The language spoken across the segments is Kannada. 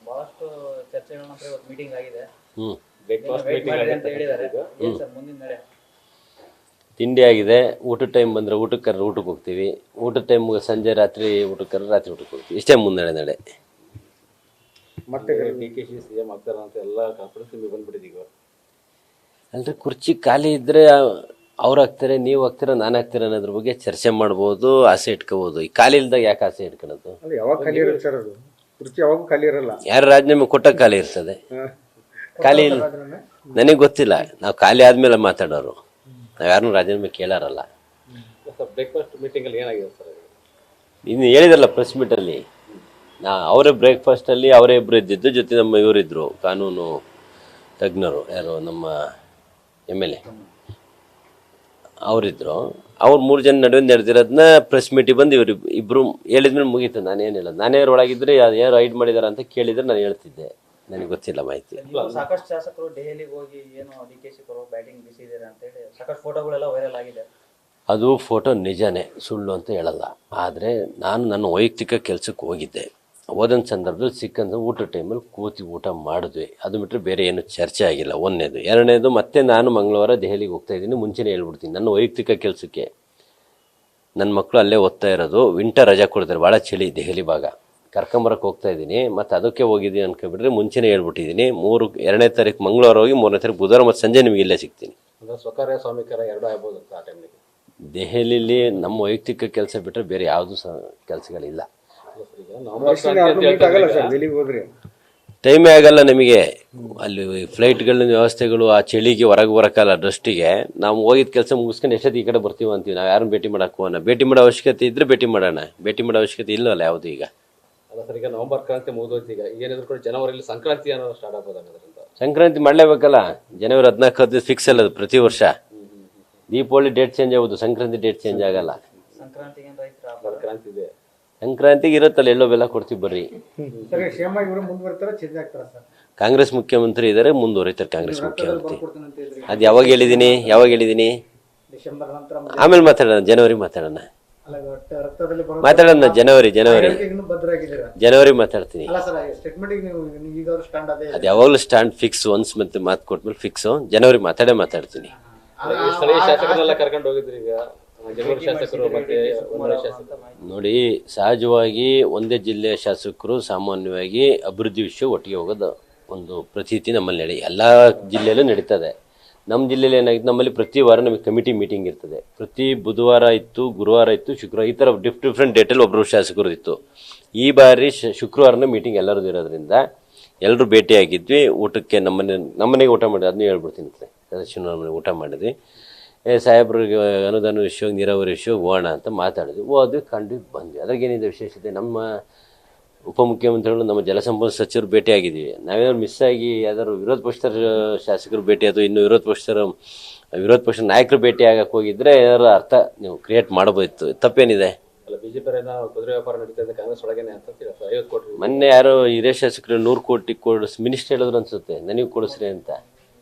ಬಹಳಷ್ಟು ಚರ್ಚೆಗಳ ನಂತರ ಇವತ್ತು ಮೀಟಿಂಗ್ ಆಗಿದೆ. ಬ್ರೇಕ್ಫಾಸ್ಟ್ ಹೇಳಿದ್ದಾರೆ. ಏನು ಸರ್ ಮುಂದಿನ ನಡೆ? ತಿಂಡಿ ಆಗಿದೆ. ಊಟದ ಟೈಮ್ ಬಂದರೆ ಊಟಕ್ಕೆ ಕರೆದ್ರೆ ಊಟಕ್ಕೆ ಹೋಗ್ತೀವಿ. ಊಟದ ಟೈಮ್ ಸಂಜೆ ರಾತ್ರಿ ಊಟಕ್ಕೆ ಕರೆದ್ರೆ ರಾತ್ರಿ ಊಟಕ್ಕೆ ಹೋಗ್ತೀವಿ. ಇಷ್ಟೇ ಮುನ್ನಡೆ ನಡೆ. ಮತ್ತೆ DKಶಿ CM ಆಗ್ತಾರ ಅಂತ ಎಲ್ಲ ಕಾನ್ಫಿಡೆನ್ಸ್ ನಿಮಗೆ ಬಂದ್ಬಿಟ್ಟಿದೆ. ಅಲ್ರಿ, ಕುರ್ಚಿ ಖಾಲಿ ಇದ್ದರೆ ಅವ್ರು ಹಾಕ್ತಾರೆ, ನೀವು ಹಾಕ್ತೀರ, ನಾನು ಹಾಕ್ತೀರ ಅನ್ನೋದ್ರ ಬಗ್ಗೆ ಚರ್ಚೆ ಮಾಡ್ಬೋದು, ಆಸೆ ಇಟ್ಕೋಬೋದು. ಈ ಖಾಲಿ ಇಲ್ದಾಗ ಯಾಕೆ ಆಸೆ ಇಟ್ಕೊಳ್ಳೋದು? ಯಾವಾಗ ಖಾಲಿ ಇರುತ್ತೆ ಸರ್? ಅದು ಕುರ್ಚಿ ಯಾವಾಗ ಖಾಲಿ ಇರಲ್ಲ. ಯಾರು ರಾಜೀನಾಮೆ ಕೊಟ್ಟಾಗ ಖಾಲಿ ಇರ್ತದೆ. ಖಾಲಿ ಇಲ್ಲ ನನಗೆ ಗೊತ್ತಿಲ್ಲ. ನಾವು ಖಾಲಿ ಆದ್ಮೇಲೆ ಮಾತಾಡೋರು, ನಾವು ಯಾರನ್ನೂ ರಾಜೀನಾಮೆ ಕೇಳಾರಲ್ಲ. ಬ್ರೇಕ್ಫಾಸ್ಟ್ ಮೀಟಿಂಗಲ್ಲಿ ಏನಾಗಿದೆ ಸರ್? ಇನ್ನು ಹೇಳಿದ್ರಲ್ಲ ಪ್ರೆಸ್ ಮೀಟಲ್ಲಿ, ಅವರೇ ಬ್ರೇಕ್ಫಾಸ್ಟಲ್ಲಿ ಅವರೇ ಇಬ್ಬರು ಇದ್ದಿದ್ದು, ಜೊತೆ ನಮ್ಮ ಇವರಿದ್ದರು ಕಾನೂನು ತಜ್ಞರು, ಯಾರು ನಮ್ಮ MLA ಅವರಿದ್ದರು. ಅವ್ರು 3 ಜನ ನಡುವೆ ನಡೆದಿರೋದನ್ನ ಪ್ರೆಸ್ ಮೀಟಿಗೆ ಬಂದು ಇಬ್ಬರು ಹೇಳಿದ್ಮೇಲೆ ಮುಗೀತು. ನಾನೇನು ಹೇಳೋದು? ನಾನೇ ಒಳಗಿದ್ರೆ ಯಾರು ಹೈಡ್ ಮಾಡಿದಾರ ಅಂತ ಕೇಳಿದ್ರೆ ನಾನು ಹೇಳ್ತಿದ್ದೆ. ನನಗೆ ಗೊತ್ತಿಲ್ಲ ಮಾಹಿತಿ. ಸಾಕಷ್ಟು ಶಾಸಕರು ದೆಹಲಿಗೆ ಹೋಗಿ ಏನು DKಶಿ ಬ್ಯಾಟಿಂಗ್ ಬೀಸಿದ್ದಾರೆ ಅಂತ ಹೇಳಿ ಸಾಕಷ್ಟು ಫೋಟೋಗಳೆಲ್ಲ ವೈರಲ್ ಆಗಿದೆ. ಅದು ಫೋಟೋ ನಿಜನೇ, ಸುಳ್ಳು ಅಂತ ಹೇಳಲ್ಲ. ಆದರೆ ನಾನು ನನ್ನ ವೈಯಕ್ತಿಕ ಕೆಲಸಕ್ಕೆ ಹೋಗಿದ್ದೆ. ಹೋದಂಥ ಸಂದರ್ಭದಲ್ಲಿ ಸಿಕ್ಕಂತ ಊಟದ ಟೈಮಲ್ಲಿ ಕೂತಿ ಊಟ ಮಾಡಿದ್ವಿ. ಅದು ಬಿಟ್ಟರೆ ಬೇರೆ ಏನು ಚರ್ಚೆ ಆಗಿಲ್ಲ. ಒಂದನೇದು. ಎರಡನೇದು, ಮತ್ತೆ ನಾನು ಮಂಗಳವಾರ ದೆಹಲಿಗೆ ಹೋಗ್ತಾ ಇದ್ದೀನಿ. ಮುಂಚೆನೇ ಹೇಳ್ಬಿಡ್ತೀನಿ, ನನ್ನ ವೈಯಕ್ತಿಕ ಕೆಲಸಕ್ಕೆ. ನನ್ನ ಮಕ್ಕಳು ಅಲ್ಲೇ ಓದ್ತಾ ಇರೋದು. ವಿಂಟರ್ ರಜಾ ಕೊಡ್ತಾರೆ, ಭಾಳ ಚಳಿ ದೆಹಲಿ ಭಾಗ. ಕರ್ಕೊಂಬರಕ್ಕೆ ಹೋಗ್ತಾ ಇದ್ದೀನಿ. ಮತ್ತು ಅದಕ್ಕೆ ಹೋಗಿದ್ದೀನಿ ಅನ್ಕೊಬಿಟ್ರೆ ಮುಂಚೆನೇ ಹೇಳ್ಬಿಟ್ಟಿದ್ದೀನಿ. 2ನೇ ತಾರೀಕು ಮಂಗಳವಾರ ಹೋಗಿ 3ನೇ ತಾರೀಕು ಬುಧವಾರ ಮತ್ತು ಸಂಜೆ ನಿಮಗೆ ಇಲ್ಲೇ ಸಿಗ್ತೀನಿ. ಸ್ವಕಾರ್ಯ ಸ್ವಾಮಿಕರ ಎರಡೂ ಆಗ್ಬೋದು ಅಂತ ಆ ಟೈಮ್ಗೆ. ದೆಹಲಿಲಿ ನಮ್ಮ ವೈಯಕ್ತಿಕ ಕೆಲಸ ಬಿಟ್ಟರೆ ಬೇರೆ ಯಾವುದೂ ಕೆಲಸಗಳಿಲ್ಲ. ಟೈಮೇ ಆಗಲ್ಲ ನಮಗೆ. ಅಲ್ಲಿ ಫ್ಲೈಟ್ಗಳ ವ್ಯವಸ್ಥೆಗಳು, ಆ ಚಳಿಗೆ ಹೊರಗೆ ಬರೋಕ್ಕಲ್ಲ. ಡಸ್ಟಿಗೆ ನಾವು ಹೋಗಿದ್ದ ಕೆಲಸ ಮುಗಿಸ್ಕೊಂಡು ಎಷ್ಟೊತ್ತು ಈ ಕಡೆ ಬರ್ತೀವಿ ಅಂತೀವಿ. ನಾವು ಯಾರನ್ನು ಭೇಟಿ ಮಾಡೋಕೆ ಹೋಗೋಣ. ಭೇಟಿ ಮಾಡೋ ಅವಶ್ಯಕತೆ ಇದ್ದರೆ ಭೇಟಿ ಮಾಡೋಣ. ಭೇಟಿ ಮಾಡೋ ಅವಶ್ಯಕತೆ ಇಲ್ಲವಲ್ಲ ಯಾವುದು ಈಗ. ಅಲ್ಲ ಸರ್, ಈಗ ನವೆಂಬರ್ ಕ್ರಾಂತಿ ಮುಗಿದೋಯ್ತು. ಈಗ ಏನಿದ್ರು ಕೂಡ ಜನವರಿಯಲ್ಲಿ ಸಂಕ್ರಾಂತಿ ಅನ್ನೋ ಸ್ಟಾರ್ಟ್ ಆಗ್ಬೋದಾಗದ್ರಿಂದ. ಸಂಕ್ರಾಂತಿ ಮಾಡಲೇಬೇಕಲ್ಲ. ಜನವರಿ 14 ಫಿಕ್ಸ್ ಅಲ್ಲ, ಅದು ಪ್ರತಿ ವರ್ಷ. ದೀಪಾವಳಿ ಡೇಟ್ ಚೇಂಜ್ ಆಗೋದು, ಸಂಕ್ರಾಂತಿ ಡೇಟ್ ಚೇಂಜ್ ಆಗಲ್ಲ. ಕ್ರಾಂತಿ ಇದೆ. ಸಂಕ್ರಾಂತಿಗೆ ಇರುತ್ತಲ್ಲ, ಎಲ್ಲೋ ಬೆಲ್ಲ ಕೊಡ್ತೀವಿ ಬರ್ರಿ. ಕಾಂಗ್ರೆಸ್ ಮುಖ್ಯಮಂತ್ರಿ ಇದ್ದಾರೆ, ಮುಂದುವರಿತಾರೆ ಕಾಂಗ್ರೆಸ್ ಮುಖ್ಯಮಂತ್ರಿ. ಅದು ಯಾವಾಗ ಹೇಳಿದ್ದೀನಿ? ಆಮೇಲೆ ಮಾತಾಡೋಣ, ಜನವರಿ ಮಾತಾಡೋಣ. ಜನವರಿ ಮಾತಾಡ್ತೀನಿ. ಅದು ಯಾವಾಗಲೂ ಸ್ಟ್ಯಾಂಡ್ ಫಿಕ್ಸ್. ಒನ್ಸ್ ಮತ್ತೆ ಮಾತು ಕೊಟ್ಮೇಲೆ ಫಿಕ್ಸು. ಜನವರಿ ಮಾತಾಡ್ತೀನಿ. ಸ್ಥಳೀಯ ಶಾಸಕರೆಲ್ಲ ಕರ್ಕೊಂಡು ಹೋಗಿದ್ರಿ. ಈಗ ನೋಡಿ, ಸಹಜವಾಗಿ ಒಂದೇ ಜಿಲ್ಲೆಯ ಶಾಸಕರು ಸಾಮಾನ್ಯವಾಗಿ ಅಭಿವೃದ್ಧಿ ವಿಷಯ ಒಟ್ಟಿಗೆ ಹೋಗೋದು ಒಂದು ಪ್ರತೀತಿ ನಮ್ಮಲ್ಲಿ ಎಲ್ಲ ಜಿಲ್ಲೆಯಲ್ಲೂ ನಡೀತದೆ. ನಮ್ಮ ಜಿಲ್ಲೆಯಲ್ಲಿ ಏನಾಗಿತ್ತು, ನಮ್ಮಲ್ಲಿ ಪ್ರತಿ ವಾರ ನಮಗೆ ಕಮಿಟಿ ಮೀಟಿಂಗ್ ಇರ್ತದೆ. ಪ್ರತಿ ಬುಧವಾರ ಇತ್ತು, ಗುರುವಾರ ಇತ್ತು, ಶುಕ್ರವಾರ, ಈ ಥರ ಡಿಫ್ರೆಂಟ್ ಡೇಟಲ್ಲಿ ಒಬ್ಬರು ಶಾಸಕರು ಇತ್ತು. ಈ ಬಾರಿ ಶುಕ್ರವಾರನ ಮೀಟಿಂಗ್ ಎಲ್ಲರದ್ದು ಇರೋದ್ರಿಂದ ಎಲ್ಲರೂ ಭೇಟಿಯಾಗಿದ್ವಿ. ಊಟಕ್ಕೆ ನಮ್ಮನೆಗೆ ಊಟ ಮಾಡಿದ್ವಿ. ಅದನ್ನೂ ಹೇಳ್ಬಿಡ್ತೀನಿ, ಸದಸ್ಯನ ಊಟ ಮಾಡಿದ್ವಿ. ಸಾಹೇಬ್ರಿಗೆ ಅನುದಾನ ವಿಷಯ, ನೀರಾವರಿ ವಿಷಯ ಹೋಗೋಣ ಅಂತ ಮಾತಾಡಿದ್ವಿ. ಹೋದ್ವಿ, ಕಂಡು ಬಂದ್ವಿ. ಅದ್ರಾಗೇನಿದೆ ವಿಶೇಷತೆ? ನಮ್ಮ ಉಪಮುಖ್ಯಮಂತ್ರಿಗಳು, ನಮ್ಮ ಜಲಸಂಪನ್ಮೂಲ ಸಚಿವರು ಭೇಟಿಯಾಗಿದ್ದೀವಿ. ನಾವೇನಾದ್ರು ಮಿಸ್ ಆಗಿ ಯಾವ್ದಾದ್ರು ವಿರೋಧ ಪಕ್ಷದ ಶಾಸಕರು ಭೇಟಿ, ಅದು ಇನ್ನು ವಿರೋಧ ಪಕ್ಷದ ನಾಯಕರು ಭೇಟಿ ಆಗಕ್ಕೆ ಹೋಗಿದ್ರೆ ಏನಾದ್ರು ಅರ್ಥ ನೀವು ಕ್ರಿಯೇಟ್ ಮಾಡಬೋದಿತ್ತು. ತಪ್ಪೇನಿದೆ? ಬಿಜೆಪಿ ಕುದುರೆ ವ್ಯಾಪಾರ ನಡೀತಾ ಇದೆ ಕಾಂಗ್ರೆಸ್ ಒಳಗೇನೆ ಅಂತ 50 ಕೋಟಿ. ಮೊನ್ನೆ ಯಾರೋ ಹಿರಿಯ ಶಾಸಕರು 100 ಕೋಟಿ ಕೊಡಿಸ್ ಮಿನಿಸ್ಟರ್ ಹೇಳಿದ್ರು ಅನ್ಸುತ್ತೆ. ನನಗೆ ಕೊಡಿಸ್ರಿ ಅಂತ.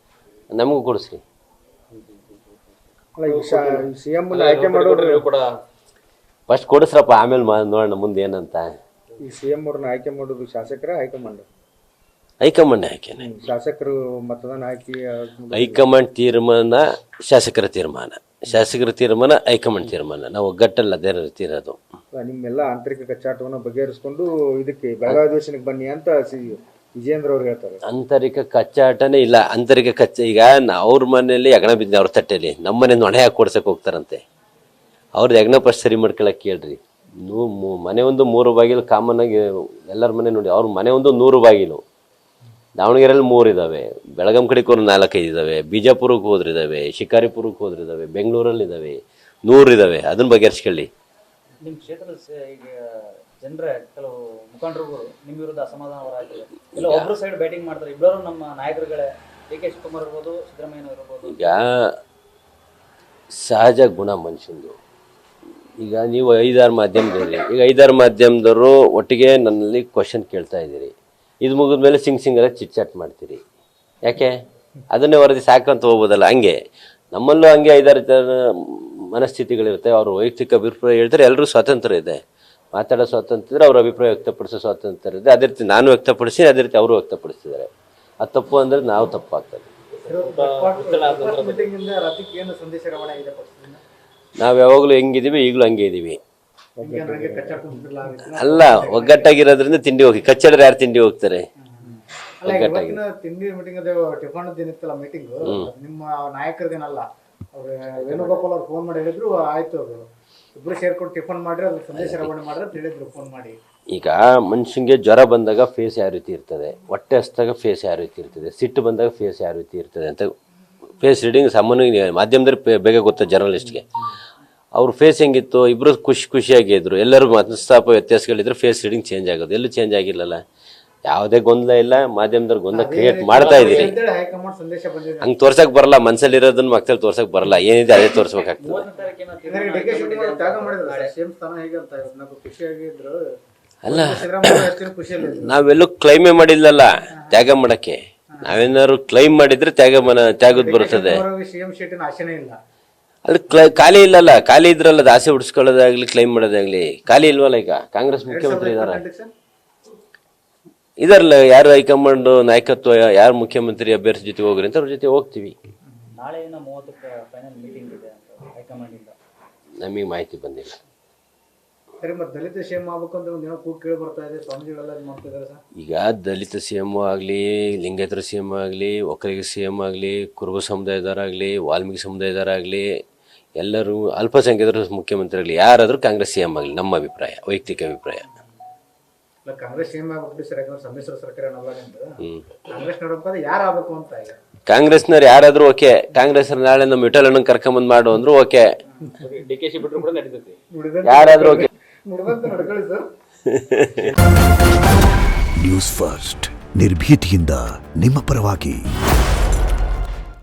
ನಮಗೂ ಕೊಡಿಸ್ರಿ. ಫಸ್ಟ್ ಕೊಡಿಸ್ರಪ್ಪ, ಆಮೇಲೆ ನೋಡೋಣ ಮುಂದೆ ಏನಂತ. ಈ CM ಅವ್ರನ್ನ ಆಯ್ಕೆ ಮಾಡೋದು ಶಾಸಕರ ಹೈಕಮಾಂಡ್? ಹೈಕಮಾಂಡ್ ಆಯ್ಕೆನೆ. ಶಾಸಕರು ಮತದಾನ ಹಾಕಿ ಹೈಕಮಾಂಡ್ ತೀರ್ಮಾನ, ಶಾಸಕರ ತೀರ್ಮಾನ, ಶಾಸಕರ ತೀರ್ಮಾನ, ಹೈಕಮಾಂಡ್ ತೀರ್ಮಾನ. ನಾವು ಒಗ್ಗಟ್ಟಲ್ಲ ಅದೇ ರೀತಿ ಇರೋದು. ನಿಮ್ಮೆಲ್ಲ ಆಂತರಿಕ ಕಚ್ಚಾಟವನ್ನು ಬಗೆಹರಿಸಿಕೊಂಡು ಇದಕ್ಕೆ ಬೆಳಗಾವಿ ಅಧಿವೇಶನಕ್ಕೆ ಬನ್ನಿ ಅಂತ ವಿಜೇಂದ್ರ ಅವ್ರು ಹೇಳ್ತಾರೆ. ಆಂತರಿಕ ಕಚ್ಚಾಟನೇ ಇಲ್ಲ. ಆಂತರಿಕ ಈಗ ಅವ್ರ ಮನೆಯಲ್ಲಿ ಯಜ್ಞ ಬಿದ್ದ, ಅವ್ರ ತಟ್ಟೆಯಲ್ಲಿ ನಮ್ಮ ಮನೆ ನೊಣೆ ಹಾಕಿ ಕೊಡ್ಸಕ್ಕೆ ಹೋಗ್ತಾರಂತೆ. ಅವ್ರದ್ದು ಯಜ್ಞ ಫಸ್ಟ್ ಸರಿ ಮಾಡ್ಕೊಳಕ್ಕೆ ಕೇಳ್ರಿ. ಮನೆ ಒಂದು 3 ಬಾಗಿಲು ಕಾಮನ್ ಆಗಿ ಎಲ್ಲರ ಮನೆ ನೋಡಿ. ಅವ್ರ ಮನೆ ಒಂದು 100 ಬಾಗಿಲು. ದಾವಣಗೆರೆಯಲ್ಲಿ 3 ಇದ್ದಾವೆ, ಬೆಳಗಾಂ ಕಡೆಗೆ 4-5 ಇದ್ದಾವೆ, ಬಿಜಾಪುರಕ್ಕೆ ಹೋದ್ರಿದ್ದಾವೆ, ಶಿಕಾರಿಪುರಕ್ಕೆ ಹೋದ್ರಿದ್ದಾವೆ, ಬೆಂಗಳೂರಲ್ಲಿ ಇದ್ದಾವೆ, 100 ಇದ್ದಾವೆ. ಅದನ್ನ ಬಗೆಹರಿಸ್ಕೊಳ್ಳಿ. ನಿಮ್ಮ ಕ್ಷೇತ್ರದ ಈಗ ಜನರ ಕೆಲವು ಮುಖಂಡರು ನಿಮ್ಮ ವಿರುದ್ಧ ಅಸಮಾಧಾನ ಹೊರಹಾಕಿದ್ದಾರೆ. ಇಲ್ಲ ಒಬ್ಬರು ಸೈಡ್ ಬ್ಯಾಟಿಂಗ್ ಮಾಡ್ತಾರೆ. ಇಬ್ಬರು ನಮ್ಮ ನಾಯಕರುಗಳೇ, DK ಶಿವಕುಮಾರ್ ಇರ್ಬೋದು, ಸಿದ್ದರಾಮಯ್ಯ ಇರ್ಬೋದು. ಈಗ ಸಹಜ ಗುಣ ಮನುಷ್ಯಂದು. ಈಗ ನೀವು 5-6 ಮಾಧ್ಯಮದವ್ರಿ. ಈಗ 5-6 ಮಾಧ್ಯಮದವರು ಒಟ್ಟಿಗೆ ನನ್ನಲ್ಲಿ ಕ್ವಶನ್ ಕೇಳ್ತಾ ಇದ್ದೀರಿ. ಇದು ಮುಗಿದ ಮೇಲೆ ಸಿಂಗರ ಚಿಟ್ಚಾಟ್ ಮಾಡ್ತೀರಿ. ಯಾಕೆ? ಅದನ್ನೇ ವರದಿ ಸಾಕಂತ ಹೋಗ್ಬೋದಲ್ಲ. ಹಂಗೆ ನಮ್ಮಲ್ಲೂ ಹಂಗೆ 5-6 ಮನಸ್ಥಿತಿಗಳಿರುತ್ತೆ. ಅವರು ವೈಯಕ್ತಿಕ ಅಭಿಪ್ರಾಯ ಹೇಳ್ತಾರೆ. ಎಲ್ಲರೂ ಸ್ವಾತಂತ್ರ್ಯ ಇದೆ. ಮಾತಾಡೋ ಸ್ವಾತಂತ್ರ್ಯ ಇದ್ರೆ, ಅವ್ರ ಅಭಿಪ್ರಾಯ ವ್ಯಕ್ತಪಡಿಸೋ ಸ್ವಾತಂತ್ರ್ಯ ಇದೆ. ಅದೇ ರೀತಿ ನಾನು ವ್ಯಕ್ತಪಡಿಸಿ, ಅದೇ ರೀತಿ ಅವರು ವ್ಯಕ್ತಪಡಿಸಿದ್ದಾರೆ. ಅದು ತಪ್ಪು ಅಂದರೆ ನಾವು ತಪ್ಪಾಗ್ತದೆ. ಮೀಟಿಂಗ್ ಇಂದ ರಾಜ್ಯಕ್ಕೆ ಏನು ಸಂದೇಶ ರವಾನೆ ಆಗಿದೆ ಪಕ್ಷದಿಂದ? ನಾವು ಯಾವಾಗಲೂ ಹೆಂಗಿದ್ದೀವಿ ಈಗಲೂ ಹಂಗೆ ಇದ್ದೀವಿ. ನನಗೆ ಕಚ್ಚಾಡ್ಕೊಂಡ್ಬಿಟ್ಟಿರಲ್ಲ ಅಲ್ಲ, ಒಗ್ಗಟ್ಟಾಗಿರೋದ್ರಿಂದ ತಿಂಡಿ ಹೋಗಿ, ಕಚ್ಚಾಡ್ರೆ ಯಾರು ತಿಂಡಿ ಹೋಗ್ತಾರೆ? ಅಲ್ಲ, ಇವತ್ತಿನ ತಿಂಡಿ ಮೀಟಿಂಗ್ ಅದೇ ಟಿಫನ್ ಏನಿತ್ತಲ್ಲ ಮೀಟಿಂಗ್, ನಿಮ್ಮ ನಾಯಕರದೇನಲ್ಲ, ಅವ್ರು ವೇಣುಗೋಪಾಲ್ ಅವ್ರು ಫೋನ್ ಮಾಡಿ ಹೇಳಿದ್ರು, ಆಯ್ತು ಅವರು ಇಬ್ರು ಸೇರ್ಕೊಂಡು ಟಿಫನ್ ಮಾಡ್ರಿ, ಅದ್ರ ಸಂದೇಶ ರವಾನೆ ಮಾಡ್ರಿ ಅಂತ ಹೇಳಿದ್ರು ಫೋನ್ ಮಾಡಿ. ಈಗ ಮನುಷ್ಯಂಗೆ ಜ್ವರ ಬಂದಾಗ ಫೇಸ್ ಯಾವ ರೀತಿ ಇರ್ತದೆ, ಹೊಟ್ಟೆ ಹಸ್ದಾಗ ಫೇಸ್ ಯಾವ ರೀತಿ ಇರ್ತದೆ, ಸಿಟ್ಟು ಬಂದಾಗ ಫೇಸ್ ಯಾವ ರೀತಿ ಇರ್ತದೆ ಅಂತ ಫೇಸ್ ರೀಡಿಂಗ್ ಸಾಮಾನ್ಯ ಮಾಧ್ಯಮದಲ್ಲಿ ಬೇಗ ಗೊತ್ತ ಜರ್ನಲಿಸ್ಟ್ಗೆ. ಅವ್ರ ಫೇಸ್ ಹೆಂಗಿತ್ತು, ಇಬ್ಬರು ಖುಷಿಯಾಗಿದ್ರು, ಎಲ್ಲರೂ ಮನಸ್ತಾಪ ವ್ಯತ್ಯಾಸಗಳಿದ್ರೆ ಫೇಸ್ ರೀಡಿಂಗ್ ಚೇಂಜ್ ಆಗೋದು. ಎಲ್ಲೂ ಚೇಂಜ್ ಆಗಿಲ್ಲಲ್ಲ, ಯಾವುದೇ ಗೊಂದಲ ಇಲ್ಲ. ಮಾಧ್ಯಮದವ್ರು ಗೊಂದಲ ಕ್ರಿಯೇಟ್ ಮಾಡ್ತಾ ಇದ್ದೀರಿ. ಹೈಕಮಾಂಡ್ ಸಂದೇಶ ಬಂದಿದೆ, ಹಂಗೆ ತೋರ್ಸಕ್ ಬರಲ್ಲ, ಮನಸ್ಸಲ್ಲಿ ಇರೋದನ್ನ ಮಕ್ಕಳು ತೋರ್ಸಕ್ ಬರಲ್ಲ. ಏನಿದೆ ಅದೇ ತೋರ್ಸ್ಬೇಕಾಗ್ತದೆ. ತ್ಯಾಗ ಮಾಡಿದ್ರು ಸೇಮ್ ಸ್ಥಾನ ಹೇಗೆ ಅಂತ ನಾವು ಖುಷಿಯಾಗಿದ್ರು. ಅಲ್ಲ, ಖುಷಿಯಲ್ಲಿ ನಾವೆಲ್ಲೂ ಕ್ಲೈಮೇ ಮಾಡಿಲ್ಲಲ್ಲ ತ್ಯಾಗ ಮಾಡಕ್ಕೆ. ನಾವೇನಾದ್ರು ಕ್ಲೈಮ್ ಮಾಡಿದ್ರೆ ತ್ಯಾಗದ್ ಬರ್ತದೆ. ಸಿಎಂ ಶೀಟಿನ ಆಶೆನೇ ಇಲ್ಲ. ಅಲ್ಲಿ ಖಾಲಿ ಇಲ್ಲಲ್ಲ, ಖಾಲಿ ಇದ್ರಲ್ಲ ಅದು ಆಸೆ ಹುಡ್ಸ್ಕೊಳ್ಳೋದಾಗ್ಲಿ ಕ್ಲೈಮ್ ಮಾಡೋದಾಗ್ಲಿ. ಖಾಲಿ ಇಲ್ವಲ್ಲ. ಈಗ ಕಾಂಗ್ರೆಸ್ ಮುಖ್ಯಮಂತ್ರಿ ಇದಾರಲ್ಲ, ಯಾರು ಹೈಕಮಾಂಡ್ ನಾಯಕತ್ವ, ಯಾರು ಮುಖ್ಯಮಂತ್ರಿ ಅಭ್ಯರ್ಥಿ ಜೊತೆ ಹೋಗ್ರಿ ಅಂತ ಅವ್ರ ಜೊತೆ ಹೋಗ್ತೀವಿ. ನಾಳೆಯಿಂದ 30ಕ್ಕೆ ಫೈನಲ್ ಮೀಟಿಂಗ್ ಇದೆ ಅಂತ ಹೈಕಮಾಂಡ್ ಇಂದ ನಮಗೆ ಮಾಹಿತಿ ಬಂದಿಲ್ಲ. ಸರಿ, ಮತ್ತೆ ದಲಿತ ಸಿಎಂ ಆಗ್ಬೇಕು ಅಂತ ಒಂದು ಕೂಗ್ ಕೇಳಿ ಬರ್ತಾ ಇದೆ, ಸ್ವಾಮೀಜಿಗಳೆಲ್ಲ ಮಾಡ್ತಿದ್ದಾರೆ ಸರ್. ಈಗ ದಲಿತ ಸಿ ಎಂ ಆಗಲಿ, ಲಿಂಗೇತರ ಸಿ ಎಂ ಆಗಲಿ, ಒಕ್ಕಲಿಗ ಸಿ ಎಂ ಆಗಲಿ, ಕುರುಬ ಸಮುದಾಯದವರಾಗಲಿ, ವಾಲ್ಮೀಕಿ ಸಮುದಾಯದವರಾಗಲಿ, ಎಲ್ಲರೂ ಅಲ್ಪಸಂಖ್ಯಾತರ ಮುಖ್ಯಮಂತ್ರಿ ಆಗಲಿ, ಯಾರಾದರೂ ಕಾಂಗ್ರೆಸ್ ಸಿ ಎಂ ಆಗಲಿ, ನಮ್ಮ ಅಭಿಪ್ರಾಯ, ವೈಯಕ್ತಿಕ ಅಭಿಪ್ರಾಯ. ಕಾಂಗ್ರೆಸ್ ಸಿಎಂ ಆಗ್ಬಿಟ್ಟು ಸರ್, ಯಾಕಂದ್ರೆ ಸಮ್ಮಿಶ್ರ ಸರ್ಕಾರ ಕಾಂಗ್ರೆಸ್ ನೋಡಬೇಕಾದ್ರೆ ಯಾರು ಆಗ್ಬೇಕು ಅಂತ ಈಗ ಕಾಂಗ್ರೆಸ್ನವ್ರು ಯಾರಾದ್ರೂ ಓಕೆ. ಕಾಂಗ್ರೆಸ್ ನಾಳೆ ನಮ್ಮ ವಿಠಲಣ್ಣ ಕರ್ಕೊಂಬಂದ್ ಮಾಡು ಅಂದ್ರು ಓಕೆ. DKಶಿ ಬಿಟ್ಟರು ಕೂಡ ನಡೀತೈತಿ, ಯಾರಾದ್ರೂ ಓಕೆ. ನಡ್ಕೊಳ್ಳಿ ಸರ್. ನ್ಯೂಸ್ ಫಸ್ಟ್, ನಿರ್ಭೀತಿಯಿಂದ ನಿಮ್ಮ ಪರವಾಗಿ.